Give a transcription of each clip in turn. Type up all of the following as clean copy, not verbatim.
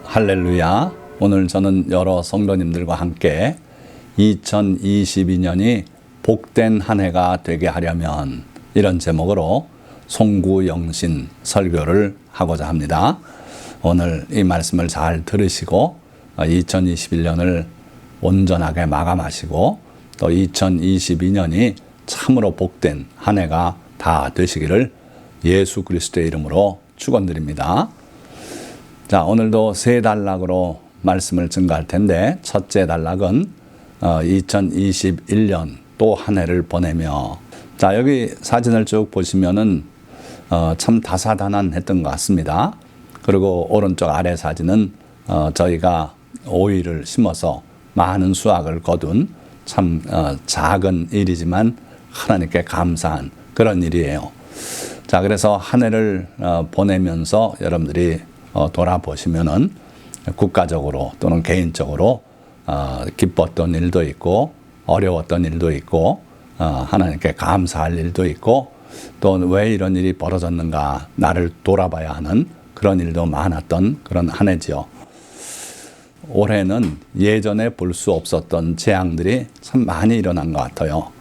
할렐루야. 오늘 저는 여러 성도님들과 함께 2022년이 복된 한 해가 되게 하려면 이런 제목으로 송구영신 설교를 하고자 합니다. 오늘 이 말씀을 잘 들으시고 2021년을 온전하게 마감하시고 또 2022년이 참으로 복된 한 해가 다 되시기를 예수 그리스도의 이름으로 축원드립니다. 자, 오늘도 세 단락으로 말씀을 증거할 텐데 첫째 단락은 2021년 또 한 해를 보내며, 자, 여기 사진을 쭉 보시면은 참 다사다난했던 것 같습니다. 그리고 오른쪽 아래 사진은 저희가 오이를 심어서 많은 수확을 거둔 참 작은 일이지만 하나님께 감사한 그런 일이에요. 자, 그래서 한 해를 보내면서 여러분들이 돌아보시면은 국가적으로 또는 개인적으로 기뻤던 일도 있고 어려웠던 일도 있고 하나님께 감사할 일도 있고 또 왜 이런 일이 벌어졌는가 나를 돌아봐야 하는 그런 일도 많았던 그런 한 해지요. 올해는 예전에 볼 수 없었던 재앙들이 참 많이 일어난 것 같아요.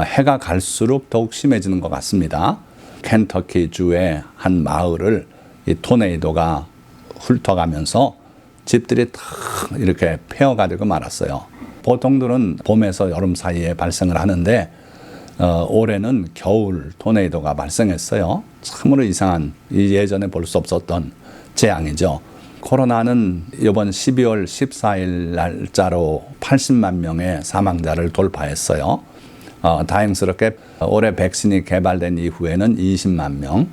해가 갈수록 더욱 심해지는 것 같습니다. 켄터키 주의 한 마을을 이 토네이도가 훑어가면서 집들이 다 이렇게 폐허가 되고 말았어요. 보통들은 봄에서 여름 사이에 발생을 하는데 올해는 겨울 토네이도가 발생했어요. 참으로 이상한 예전에 볼 수 없었던 재앙이죠. 코로나는 이번 12월 14일 날짜로 80만 명의 사망자를 돌파했어요. 다행스럽게 올해 백신이 개발된 이후에는 20만 명,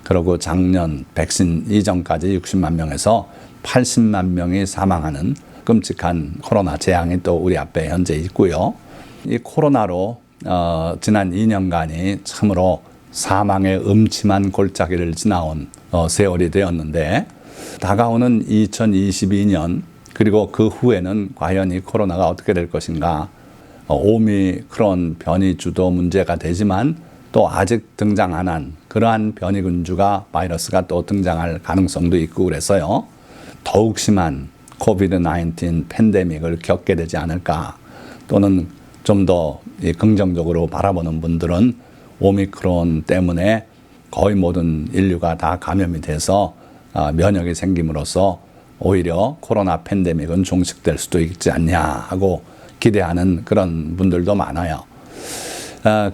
그리고 작년 백신 이전까지 60만 명에서 80만 명이 사망하는 끔찍한 코로나 재앙이 또 우리 앞에 현재 있고요. 이 코로나로 지난 2년간이 참으로 사망의 음침한 골짜기를 지나온 세월이 되었는데, 다가오는 2022년 그리고 그 후에는 과연 이 코로나가 어떻게 될 것인가. 오미크론 변이 주도 문제가 되지만 또 아직 등장 안 한 그러한 변이군주가 바이러스가 또 등장할 가능성도 있고 그래서요. 더욱 심한 코비드-19 팬데믹을 겪게 되지 않을까. 또는 좀 더 긍정적으로 바라보는 분들은 오미크론 때문에 거의 모든 인류가 다 감염이 돼서 면역이 생김으로써 오히려 코로나 팬데믹은 종식될 수도 있지 않냐 하고 기대하는 그런 분들도 많아요.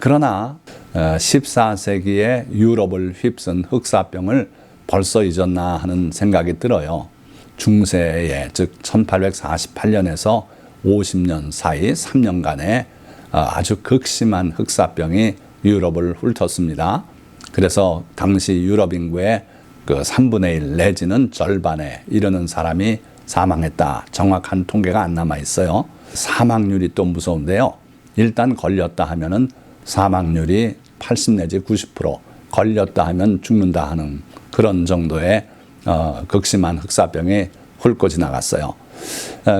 그러나 14세기에 유럽을 휩쓴 흑사병을 벌써 잊었나 하는 생각이 들어요. 중세에, 즉 1848년에서 50년 사이 3년간에 아주 극심한 흑사병이 유럽을 훑었습니다. 그래서 당시 유럽 인구의 그 3분의 1 내지는 절반에 이르는 사람이 사망했다. 정확한 통계가 안 남아 있어요. 사망률이 또 무서운데요. 일단 걸렸다 하면은 사망률이 80 내지 90%, 걸렸다 하면 죽는다 하는 그런 정도의 극심한 흑사병이 훑고 지나갔어요.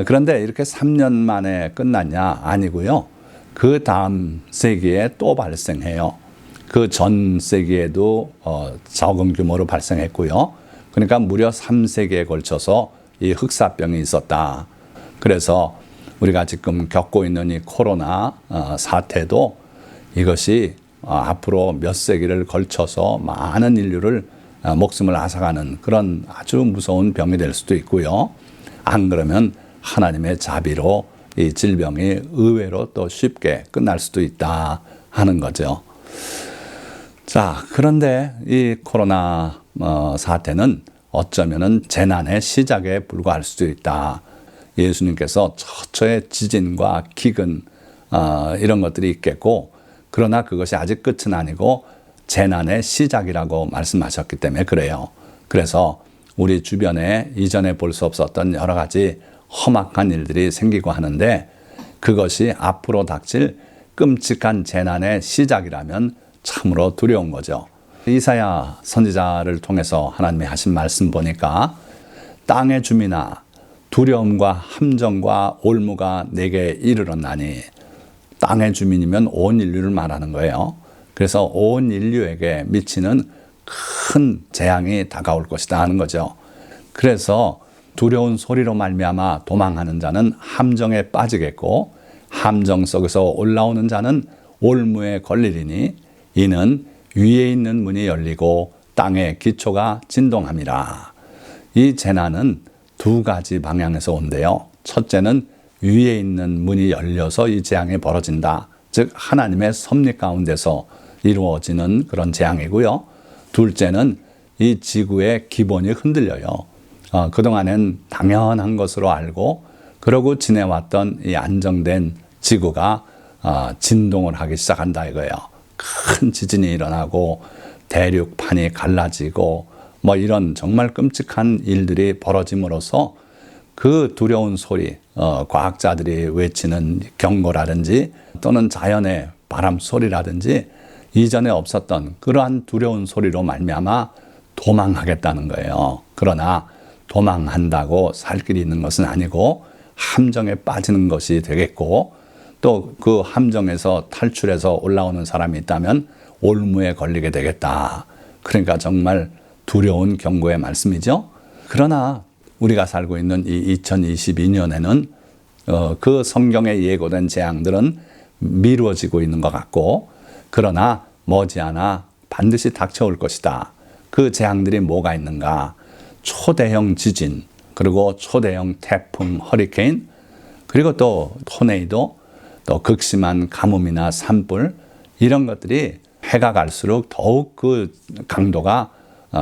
그런데 이렇게 3년 만에 끝났냐? 아니고요. 그 다음 세기에 또 발생해요. 그 전 세기에도 적은 규모로 발생했고요. 그러니까 무려 3세기에 걸쳐서 이 흑사병이 있었다. 그래서 우리가 지금 겪고 있는 이 코로나 사태도 이것이 앞으로 몇 세기를 걸쳐서 많은 인류를 목숨을 앗아가는 그런 아주 무서운 병이 될 수도 있고요. 안 그러면 하나님의 자비로 이 질병이 의외로 또 쉽게 끝날 수도 있다 하는 거죠. 자, 그런데 이 코로나 사태는 어쩌면은 재난의 시작에 불과할 수도 있다. 예수님께서 처처의 지진과 기근 이런 것들이 있겠고, 그러나 그것이 아직 끝은 아니고 재난의 시작이라고 말씀하셨기 때문에 그래요. 그래서 우리 주변에 이전에 볼 수 없었던 여러 가지 험악한 일들이 생기고 하는데, 그것이 앞으로 닥칠 끔찍한 재난의 시작이라면 참으로 두려운 거죠. 이사야 선지자를 통해서 하나님이 하신 말씀 보니까 땅의 주민아 두려움과 함정과 올무가 내게 이르렀나니, 땅의 주민이면 온 인류를 말하는 거예요. 그래서 온 인류에게 미치는 큰 재앙이 다가올 것이다 하는 거죠. 그래서 두려운 소리로 말미암아 도망하는 자는 함정에 빠지겠고 함정 속에서 올라오는 자는 올무에 걸리리니 이는 위에 있는 문이 열리고 땅의 기초가 진동함이라. 이 재난은 두 가지 방향에서 온대요. 첫째는 위에 있는 문이 열려서 이 재앙이 벌어진다. 즉 하나님의 섭리 가운데서 이루어지는 그런 재앙이고요. 둘째는 이 지구의 기본이 흔들려요. 그동안엔 당연한 것으로 알고 그러고 지내왔던 이 안정된 지구가 진동을 하기 시작한다 이거예요. 큰 지진이 일어나고 대륙판이 갈라지고 뭐 이런 정말 끔찍한 일들이 벌어짐으로써 그 두려운 소리, 과학자들이 외치는 경고라든지 또는 자연의 바람 소리라든지 이전에 없었던 그러한 두려운 소리로 말미암아 도망하겠다는 거예요. 그러나 도망한다고 살 길이 있는 것은 아니고 함정에 빠지는 것이 되겠고 또 그 함정에서 탈출해서 올라오는 사람이 있다면 올무에 걸리게 되겠다. 그러니까 정말 두려운 경고의 말씀이죠. 그러나 우리가 살고 있는 이 2022년에는 그 성경에 예고된 재앙들은 미루어지고 있는 것 같고 그러나 머지않아 반드시 닥쳐올 것이다. 그 재앙들이 뭐가 있는가? 초대형 지진, 그리고 초대형 태풍, 허리케인, 그리고 또 토네이도, 또 극심한 가뭄이나 산불 이런 것들이 해가 갈수록 더욱 그 강도가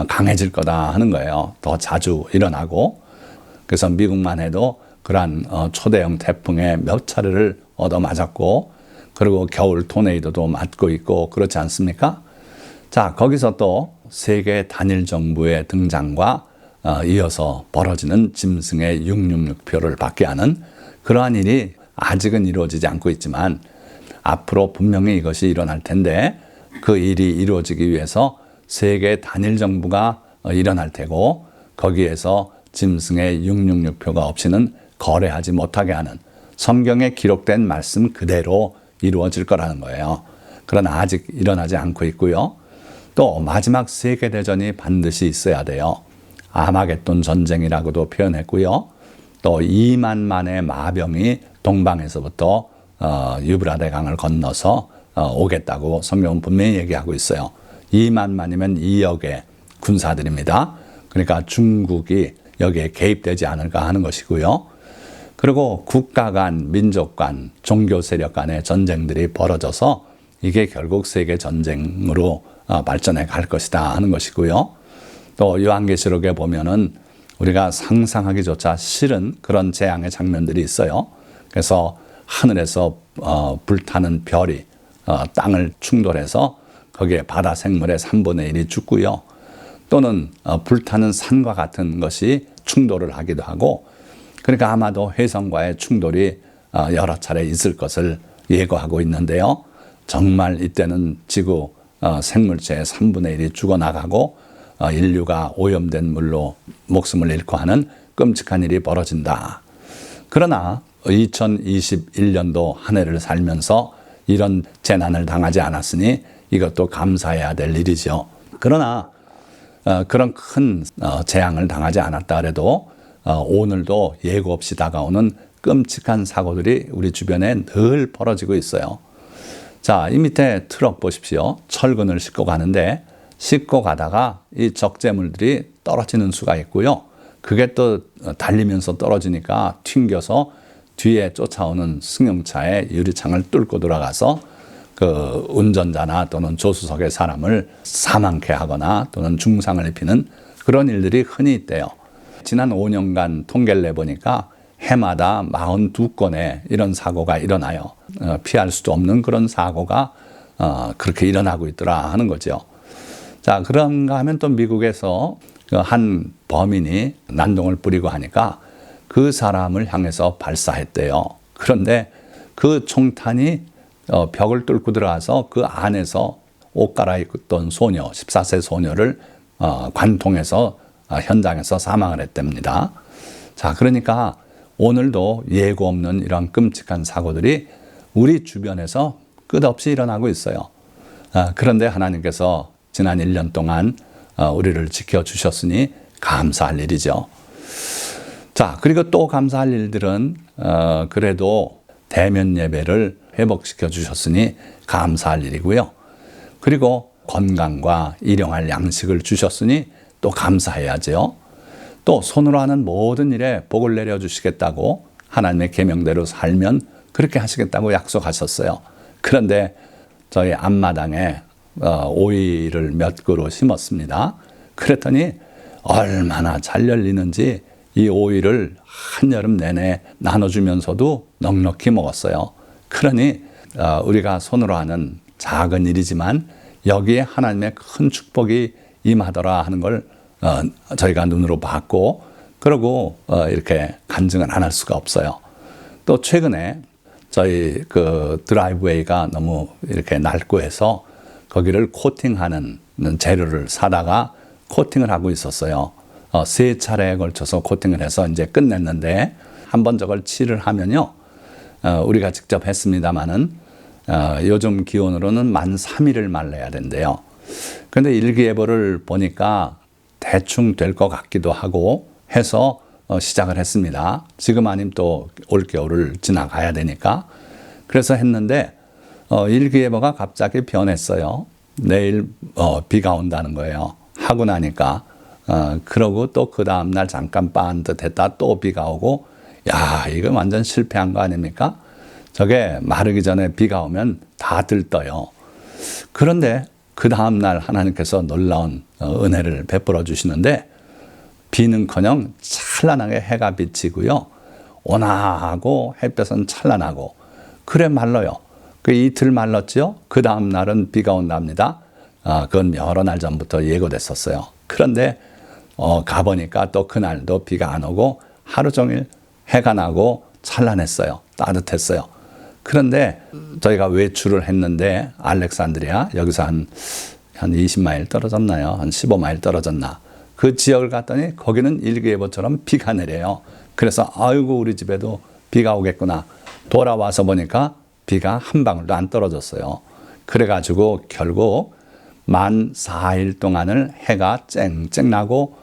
강해질 거다 하는 거예요. 더 자주 일어나고 그래서 미국만 해도 그러한 초대형 태풍에 몇 차례를 얻어맞았고 그리고 겨울 토네이도도 맞고 있고 그렇지 않습니까? 자, 거기서 또 세계 단일 정부의 등장과 이어서 벌어지는 짐승의 666표를 받게 하는 그러한 일이 아직은 이루어지지 않고 있지만 앞으로 분명히 이것이 일어날 텐데 그 일이 이루어지기 위해서 세계 단일 정부가 일어날 테고 거기에서 짐승의 666표가 없이는 거래하지 못하게 하는 성경에 기록된 말씀 그대로 이루어질 거라는 거예요. 그러나 아직 일어나지 않고 있고요. 또 마지막 세계대전이 반드시 있어야 돼요. 아마겟돈 전쟁이라고도 표현했고요. 또 2만 만의 마병이 동방에서부터 유브라데 강을 건너서 오겠다고 성경은 분명히 얘기하고 있어요. 2만 만이면 2억의 군사들입니다. 그러니까 중국이 여기에 개입되지 않을까 하는 것이고요. 그리고 국가 간, 민족 간, 종교 세력 간의 전쟁들이 벌어져서 이게 결국 세계 전쟁으로 발전해 갈 것이다 하는 것이고요. 또 요한계시록에 보면은 우리가 상상하기조차 싫은 그런 재앙의 장면들이 있어요. 그래서 하늘에서 불타는 별이 땅을 충돌해서 거기에 바다 생물의 3분의 1이 죽고요. 또는 불타는 산과 같은 것이 충돌을 하기도 하고 그러니까 아마도 혜성과의 충돌이 여러 차례 있을 것을 예고하고 있는데요. 정말 이때는 지구 생물체의 3분의 1이 죽어나가고 인류가 오염된 물로 목숨을 잃고 하는 끔찍한 일이 벌어진다. 그러나 2021년도 한 해를 살면서 이런 재난을 당하지 않았으니 이것도 감사해야 될 일이죠. 그러나 그런 큰 재앙을 당하지 않았다 해도 오늘도 예고 없이 다가오는 끔찍한 사고들이 우리 주변에 늘 벌어지고 있어요. 자, 이 밑에 트럭 보십시오. 철근을 싣고 가는데 싣고 가다가 이 적재물들이 떨어지는 수가 있고요. 그게 또 달리면서 떨어지니까 튕겨서 뒤에 쫓아오는 승용차의 유리창을 뚫고 들어가서 그 운전자나 또는 조수석의 사람을 사망케 하거나 또는 중상을 입히는 그런 일들이 흔히 있대요. 지난 5년간 통계를 내보니까 해마다 42건의 이런 사고가 일어나요. 피할 수도 없는 그런 사고가 그렇게 일어나고 있더라 하는 거죠. 자, 그런가 하면 또 미국에서 한 범인이 난동을 부리고 하니까 그 사람을 향해서 발사했대요. 그런데 그 총탄이 벽을 뚫고 들어가서 그 안에서 옷 갈아입던 소녀, 14세 소녀를 관통해서 현장에서 사망을 했답니다. 자, 그러니까 오늘도 예고 없는 이런 끔찍한 사고들이 우리 주변에서 끝없이 일어나고 있어요. 그런데 하나님께서 지난 1년 동안 우리를 지켜주셨으니 감사할 일이죠. 자, 그리고 또 감사할 일들은 그래도 대면 예배를 회복시켜 주셨으니 감사할 일이고요. 그리고 건강과 일용할 양식을 주셨으니 또 감사해야죠. 또 손으로 하는 모든 일에 복을 내려주시겠다고 하나님의 계명대로 살면 그렇게 하시겠다고 약속하셨어요. 그런데 저희 앞마당에 오이를 몇 그루 심었습니다. 그랬더니 얼마나 잘 열리는지 이 오이를 한여름 내내 나눠주면서도 넉넉히 먹었어요. 그러니 우리가 손으로 하는 작은 일이지만 여기에 하나님의 큰 축복이 임하더라 하는 걸 저희가 눈으로 봤고, 그리고 이렇게 간증을 안 할 수가 없어요. 또 최근에 저희 그 드라이브웨이가 너무 이렇게 낡고 해서 거기를 코팅하는 재료를 사다가 코팅을 하고 있었어요. 3차례에 걸쳐서 코팅을 해서 이제 끝냈는데, 한번 저걸 칠을 하면요, 우리가 직접 했습니다마는 요즘 기온으로는 만 3일을 말려야 된대요. 그런데 일기예보를 보니까 대충 될 것 같기도 하고 해서 시작을 했습니다. 지금 아니면 또 올겨울을 지나가야 되니까. 그래서 했는데 일기예보가 갑자기 변했어요. 내일 비가 온다는 거예요. 하고 나니까 그러고 또 그 다음날 잠깐 빤듯했다 또 비가 오고, 야, 이거 완전 실패한 거 아닙니까? 저게 마르기 전에 비가 오면 다 들떠요. 그런데 그 다음날 하나님께서 놀라운 은혜를 베풀어 주시는데, 비는커녕 찬란하게 해가 비치고요, 온화하고 햇볕은 찬란하고 그래 말라요. 그 이틀 말랐죠. 그 다음날은 비가 온답니다. 그건 여러 날 전부터 예고됐었어요. 그런데 가보니까 또 그날도 비가 안 오고 하루 종일 해가 나고 찬란했어요. 따뜻했어요. 그런데 저희가 외출을 했는데 알렉산드리아, 여기서 한 20마일 떨어졌나요? 한 15마일 떨어졌나? 그 지역을 갔더니 거기는 일기예보처럼 비가 내려요. 그래서 아이고 우리 집에도 비가 오겠구나. 돌아와서 보니까 비가 한 방울도 안 떨어졌어요. 그래가지고 결국 만 4일 동안을 해가 쨍쨍 나고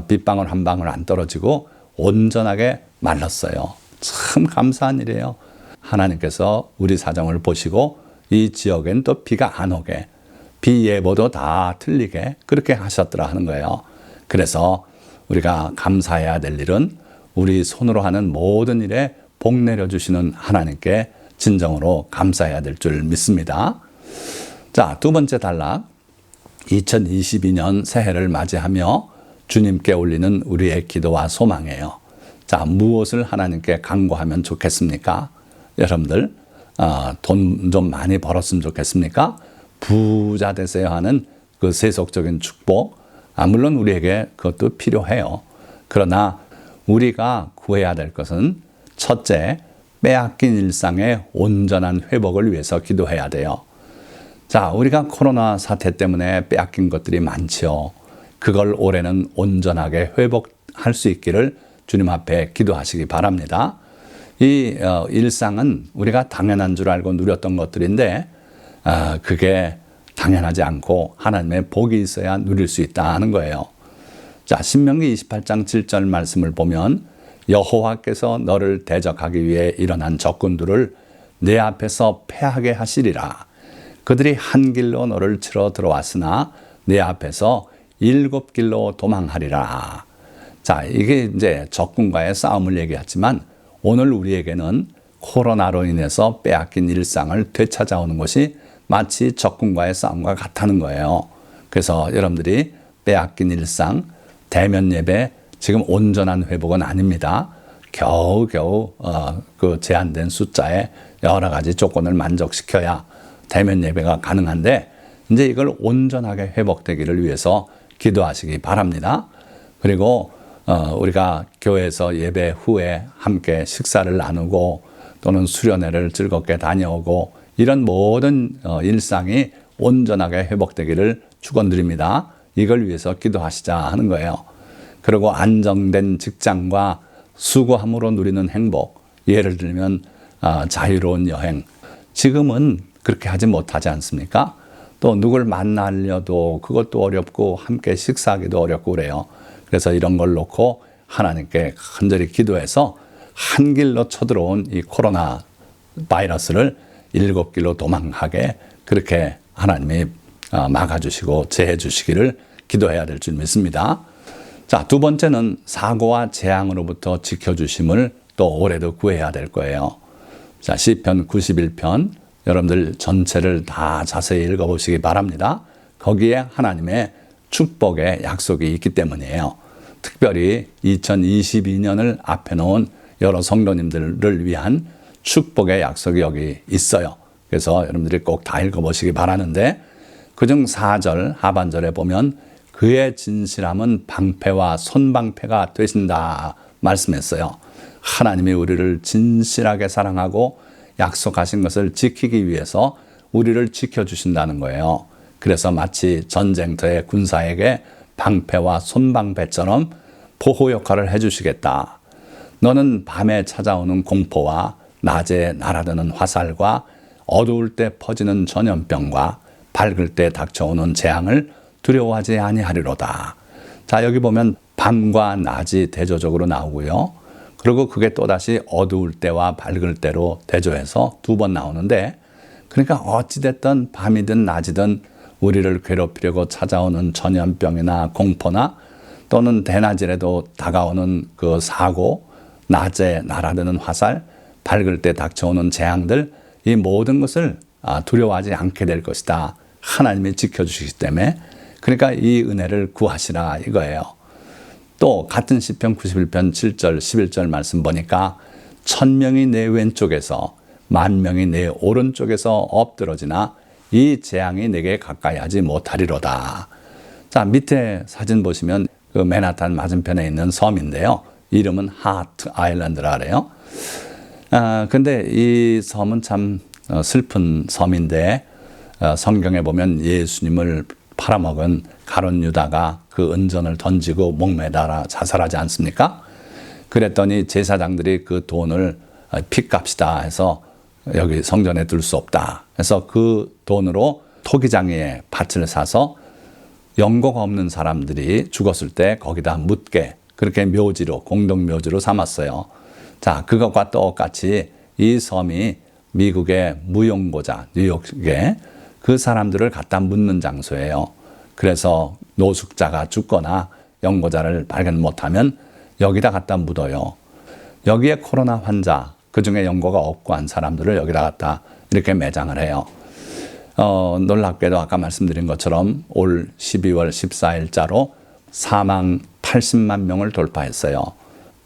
빗방울 한 방울 안 떨어지고 온전하게 말랐어요. 참 감사한 일이에요. 하나님께서 우리 사정을 보시고 이 지역엔 또 비가 안 오게, 비 예보도 다 틀리게 그렇게 하셨더라 하는 거예요. 그래서 우리가 감사해야 될 일은 우리 손으로 하는 모든 일에 복 내려주시는 하나님께 진정으로 감사해야 될 줄 믿습니다. 자, 두 번째 단락. 2022년 새해를 맞이하며 주님께 올리는 우리의 기도와 소망이에요. 자, 무엇을 하나님께 간구하면 좋겠습니까? 여러분들 돈 좀 많이 벌었으면 좋겠습니까? 부자 되세요 하는 그 세속적인 축복, 물론 우리에게 그것도 필요해요. 그러나 우리가 구해야 될 것은 첫째, 빼앗긴 일상의 온전한 회복을 위해서 기도해야 돼요. 자, 우리가 코로나 사태 때문에 빼앗긴 것들이 많죠. 그걸 올해는 온전하게 회복할 수 있기를 주님 앞에 기도하시기 바랍니다. 이 일상은 우리가 당연한 줄 알고 누렸던 것들인데 그게 당연하지 않고 하나님의 복이 있어야 누릴 수 있다는 거예요. 자, 신명기 28장 7절 말씀을 보면 여호와께서 너를 대적하기 위해 일어난 적군들을 내 앞에서 패하게 하시리라. 그들이 한 길로 너를 치러 들어왔으나 내 앞에서 7길로 도망하리라. 자, 이게 이제 적군과의 싸움을 얘기했지만 오늘 우리에게는 코로나로 인해서 빼앗긴 일상을 되찾아오는 것이 마치 적군과의 싸움과 같다는 거예요. 그래서 여러분들이 빼앗긴 일상, 대면 예배, 지금 온전한 회복은 아닙니다. 겨우겨우 그 제한된 숫자에 여러 가지 조건을 만족시켜야 대면 예배가 가능한데, 이제 이걸 온전하게 회복되기를 위해서 기도하시기 바랍니다. 그리고 우리가 교회에서 예배 후에 함께 식사를 나누고 또는 수련회를 즐겁게 다녀오고 이런 모든 일상이 온전하게 회복되기를 축원드립니다. 이걸 위해서 기도하시자 하는 거예요. 그리고 안정된 직장과 수고함으로 누리는 행복, 예를 들면 자유로운 여행, 지금은 그렇게 하지 못하지 않습니까? 또 누굴 만나려도 그것도 어렵고 함께 식사하기도 어렵고 그래요. 그래서 이런 걸 놓고 하나님께 간절히 기도해서 한 길로 쳐들어온 이 코로나 바이러스를 7길로 도망가게 그렇게 하나님이 막아주시고 제해 주시기를 기도해야 될 줄 믿습니다. 자, 두 번째는 사고와 재앙으로부터 지켜주심을 또 올해도 구해야 될 거예요. 자, 시편 91편 여러분들 전체를 다 자세히 읽어보시기 바랍니다. 거기에 하나님의 축복의 약속이 있기 때문이에요. 특별히 2022년을 앞에 놓은 여러 성도님들을 위한 축복의 약속이 여기 있어요. 그래서 여러분들이 꼭 다 읽어보시기 바라는데 그중 4절 하반절에 보면 그의 진실함은 방패와 손방패가 되신다 말씀했어요. 하나님이 우리를 진실하게 사랑하고 약속하신 것을 지키기 위해서 우리를 지켜주신다는 거예요. 그래서 마치 전쟁터의 군사에게 방패와 손방패처럼 보호 역할을 해주시겠다. 너는 밤에 찾아오는 공포와 낮에 날아드는 화살과 어두울 때 퍼지는 전염병과 밝을 때 닥쳐오는 재앙을 두려워하지 아니하리로다. 자, 여기 보면 밤과 낮이 대조적으로 나오고요. 그리고 그게 또다시 어두울 때와 밝을 때로 대조해서 2번 나오는데, 그러니까 어찌됐든 밤이든 낮이든 우리를 괴롭히려고 찾아오는 전염병이나 공포나 또는 대낮이라도 다가오는 그 사고, 낮에 날아드는 화살, 밝을 때 닥쳐오는 재앙들, 이 모든 것을 두려워하지 않게 될 것이다. 하나님이 지켜주시기 때문에. 그러니까 이 은혜를 구하시라 이거예요. 또 같은 시편 91편 7절 11절 말씀 보니까 1000명이 내 왼쪽에서 10,000명이 내 오른쪽에서 엎드러지나 이 재앙이 내게 가까이 하지 못하리로다. 자, 밑에 사진 보시면 그 맨하탄 맞은편에 있는 섬인데요. 이름은 하트 아일랜드라 그래요. 근데 이 섬은 참 슬픈 섬인데 성경에 보면 예수님을 팔아먹은 가룟 유다가 그 은전을 던지고 목매달아 자살하지 않습니까? 그랬더니 제사장들이 그 돈을 핏값이다 해서 여기 성전에 둘 수 없다. 그래서 그 돈으로 토기장에 밭을 사서 연고가 없는 사람들이 죽었을 때 거기다 묻게 그렇게 묘지로 공동묘지로 삼았어요. 자, 그것과 똑같이 이 섬이 미국의 무용고자 뉴욕에 그 사람들을 갖다 묻는 장소예요. 그래서 노숙자가 죽거나 연고자를 발견 못하면 여기다 갖다 묻어요. 여기에 코로나 환자, 그중에 연고가 없고 한 사람들을 여기다 갖다 이렇게 매장을 해요. 놀랍게도 아까 말씀드린 것처럼 올 12월 14일자로 사망 80만 명을 돌파했어요.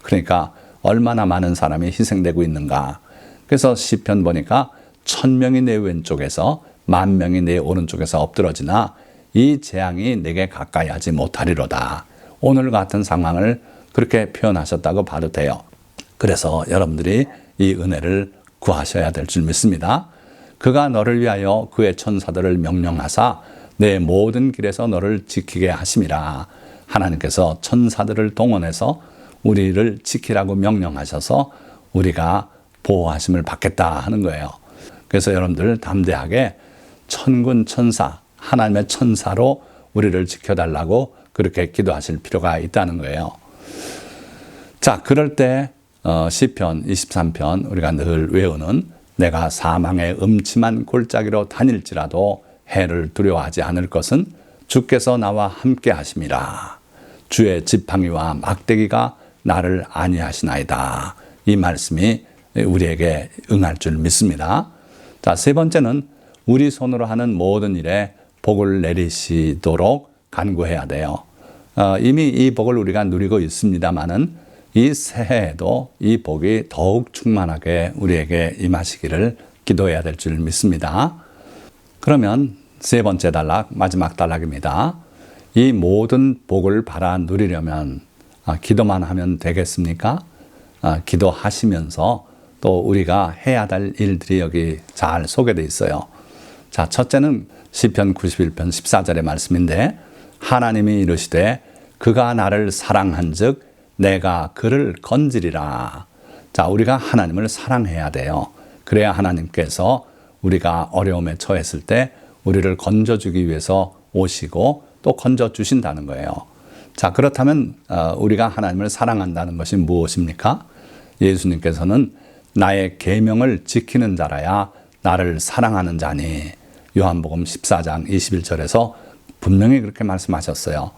그러니까 얼마나 많은 사람이 희생되고 있는가. 그래서 시편 보니까 1000명이 내 왼쪽에서 10,000명이 내 오른쪽에서 엎드러지나 이 재앙이 내게 가까이 하지 못하리로다. 오늘 같은 상황을 그렇게 표현하셨다고 봐도 돼요. 그래서 여러분들이 이 은혜를 구하셔야 될 줄 믿습니다. 그가 너를 위하여 그의 천사들을 명령하사 내 모든 길에서 너를 지키게 하심이라. 하나님께서 천사들을 동원해서 우리를 지키라고 명령하셔서 우리가 보호하심을 받겠다 하는 거예요. 그래서 여러분들 담대하게 천군 천사, 하나님의 천사로 우리를 지켜달라고 그렇게 기도하실 필요가 있다는 거예요. 자, 그럴 때 시편 23편 우리가 늘 외우는 내가 사망의 음침한 골짜기로 다닐지라도 해를 두려워하지 않을 것은 주께서 나와 함께 하심이라. 주의 지팡이와 막대기가 나를 안위하시나이다. 이 말씀이 우리에게 응할 줄 믿습니다. 자, 세 번째는 우리 손으로 하는 모든 일에 복을 내리시도록 간구해야 돼요. 이미 이 복을 우리가 누리고 있습니다만은 이 새해에도 이 복이 더욱 충만하게 우리에게 임하시기를 기도해야 될 줄 믿습니다. 그러면 세 번째 단락, 마지막 단락입니다. 이 모든 복을 받아 누리려면 기도만 하면 되겠습니까? 기도하시면서 또 우리가 해야 될 일들이 여기 잘 소개되어 있어요. 자, 첫째는 시편 91편 14절의 말씀인데 하나님이 이르시되 그가 나를 사랑한즉 내가 그를 건지리라. 자, 우리가 하나님을 사랑해야 돼요. 그래야 하나님께서 우리가 어려움에 처했을 때 우리를 건져주기 위해서 오시고 또 건져주신다는 거예요. 자, 그렇다면 우리가 하나님을 사랑한다는 것이 무엇입니까? 예수님께서는 나의 계명을 지키는 자라야 나를 사랑하는 자니, 요한복음 14장 21절에서 분명히 그렇게 말씀하셨어요.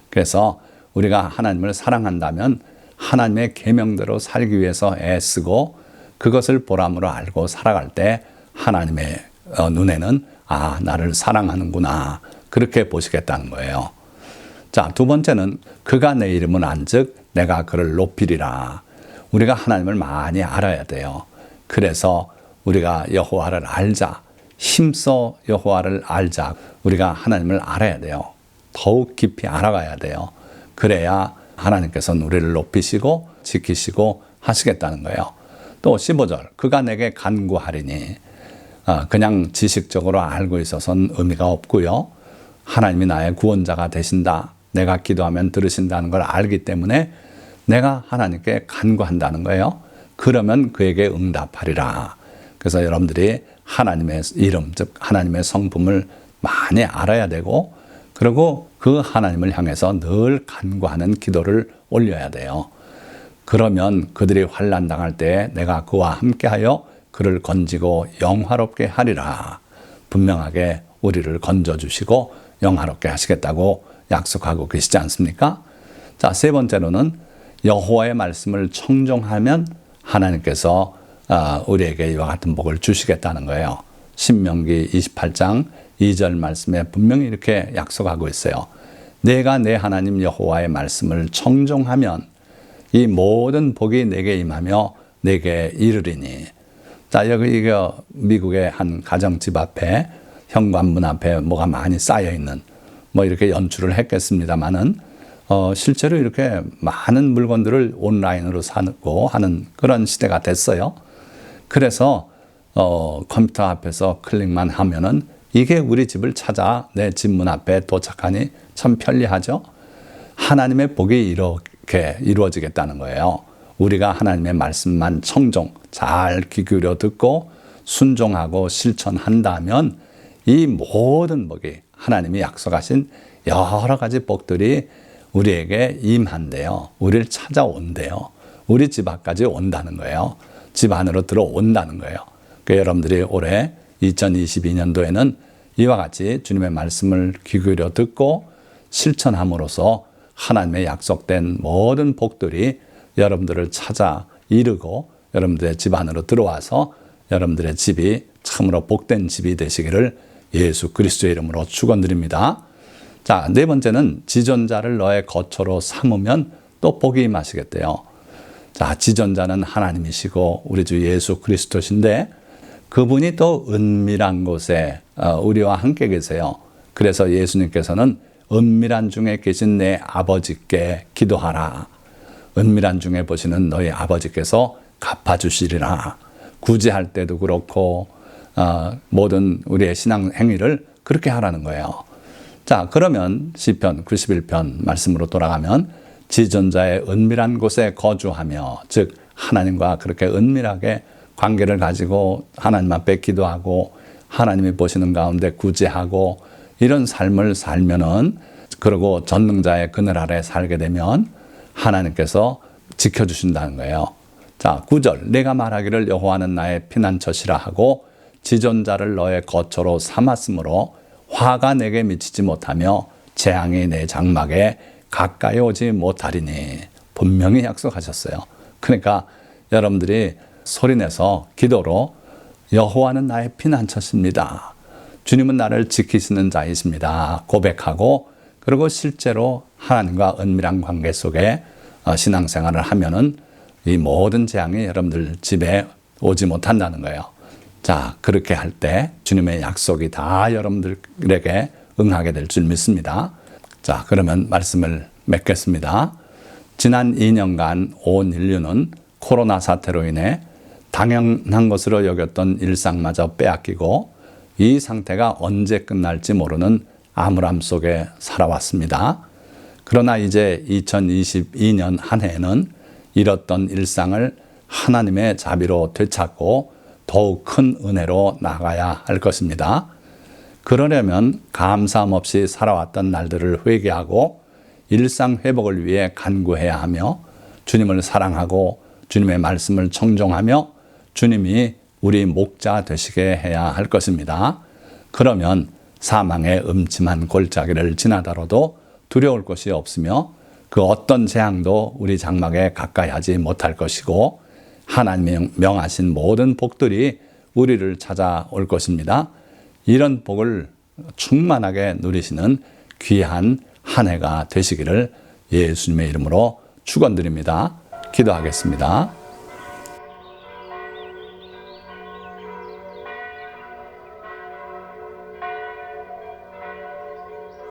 그래서 우리가 하나님을 사랑한다면 하나님의 계명대로 살기 위해서 애쓰고 그것을 보람으로 알고 살아갈 때 하나님의 눈에는 나를 사랑하는구나, 그렇게 보시겠다는 거예요. 자, 두 번째는 그가 내 이름은 안즉 내가 그를 높이리라. 우리가 하나님을 많이 알아야 돼요. 그래서 우리가 여호와를 알자, 힘써 여호와를 알자. 우리가 하나님을 알아야 돼요. 더욱 깊이 알아가야 돼요. 그래야 하나님께서는 우리를 높이시고 지키시고 하시겠다는 거예요. 또 15절, 그가 내게 간구하리니. 그냥 지식적으로 알고 있어서는 의미가 없고요. 하나님이 나의 구원자가 되신다, 내가 기도하면 들으신다는 걸 알기 때문에 내가 하나님께 간구한다는 거예요. 그러면 그에게 응답하리라. 그래서 여러분들이 하나님의 이름, 즉 하나님의 성품을 많이 알아야 되고, 그리고 그 하나님을 향해서 늘 간구하는 기도를 올려야 돼요. 그러면 그들이 환난 당할 때 내가 그와 함께하여 그를 건지고 영화롭게 하리라. 분명하게 우리를 건져주시고 영화롭게 하시겠다고 약속하고 계시지 않습니까? 자, 세 번째로는 여호와의 말씀을 청종하면 하나님께서 우리에게 이와 같은 복을 주시겠다는 거예요. 신명기 28장 2절 말씀에 분명히 이렇게 약속하고 있어요. 내가 내 하나님 여호와의 말씀을 청종하면 이 모든 복이 내게 임하며 내게 이르리니. 자, 여기 미국의 한 가정집 앞에 현관문 앞에 뭐가 많이 쌓여 있는, 뭐 이렇게 연출을 했겠습니다만은 실제로 이렇게 많은 물건들을 온라인으로 사고 하는 그런 시대가 됐어요. 그래서 컴퓨터 앞에서 클릭만 하면은 이게 우리 집을 찾아 내 집 문 앞에 도착하니 참 편리하죠. 하나님의 복이 이렇게 이루어지겠다는 거예요. 우리가 하나님의 말씀만 청종, 잘 귀 기울여 듣고 순종하고 실천한다면 이 모든 복이, 하나님이 약속하신 여러 가지 복들이 우리에게 임한대요. 우리를 찾아온대요. 우리 집 앞까지 온다는 거예요. 집 안으로 들어온다는 거예요. 그러니까 여러분들이 올해 2022년도에는 이와 같이 주님의 말씀을 귀 기울여 듣고 실천함으로써 하나님의 약속된 모든 복들이 여러분들을 찾아 이루고 여러분들의 집 안으로 들어와서 여러분들의 집이 참으로 복된 집이 되시기를 예수 그리스도의 이름으로 축원드립니다. 자, 네 번째는 지존자를 너의 거처로 삼으면 또 복이 임하시겠대요. 자, 지존자는 하나님이시고 우리 주 예수 그리스도신데 그분이 또 은밀한 곳에 우리와 함께 계세요. 그래서 예수님께서는 은밀한 중에 계신 내 아버지께 기도하라. 은밀한 중에 보시는 너희 아버지께서 갚아주시리라. 구제할 때도 그렇고 모든 우리의 신앙 행위를 그렇게 하라는 거예요. 자, 그러면 시편 91편 말씀으로 돌아가면 지존자의 은밀한 곳에 거주하며, 즉 하나님과 그렇게 은밀하게 관계를 가지고 하나님 앞에 기도하고 하나님이 보시는 가운데 구제하고 이런 삶을 살면은, 그리고 전능자의 그늘 아래 살게 되면 하나님께서 지켜주신다는 거예요. 자, 9절, 내가 말하기를 여호와는 나의 피난처시라 하고 지존자를 너의 거처로 삼았으므로 화가 내게 미치지 못하며 재앙이 내 장막에 가까이 오지 못하리니. 분명히 약속하셨어요. 그러니까 여러분들이 소리내서 기도로 여호와는 나의 피난처십니다, 주님은 나를 지키시는 자이십니다 고백하고, 그리고 실제로 하나님과 은밀한 관계 속에 신앙생활을 하면은 이 모든 재앙이 여러분들 집에 오지 못한다는 거예요. 자, 그렇게 할 때 주님의 약속이 다 여러분들에게 응하게 될 줄 믿습니다. 자, 그러면 말씀을 맺겠습니다. 지난 2년간 온 인류는 코로나 사태로 인해 당연한 것으로 여겼던 일상마저 빼앗기고 이 상태가 언제 끝날지 모르는 암울함 속에 살아왔습니다. 그러나 이제 2022년 한 해에는 잃었던 일상을 하나님의 자비로 되찾고 더욱 큰 은혜로 나가야 할 것입니다. 그러려면 감사함 없이 살아왔던 날들을 회개하고 일상 회복을 위해 간구해야 하며 주님을 사랑하고 주님의 말씀을 청종하며 주님이 우리 목자 되시게 해야 할 것입니다. 그러면 사망의 음침한 골짜기를 지나다로도 두려울 것이 없으며 그 어떤 재앙도 우리 장막에 가까이 하지 못할 것이고 하나님이 명하신 모든 복들이 우리를 찾아올 것입니다. 이런 복을 충만하게 누리시는 귀한 한 해가 되시기를 예수님의 이름으로 축원드립니다. 기도하겠습니다.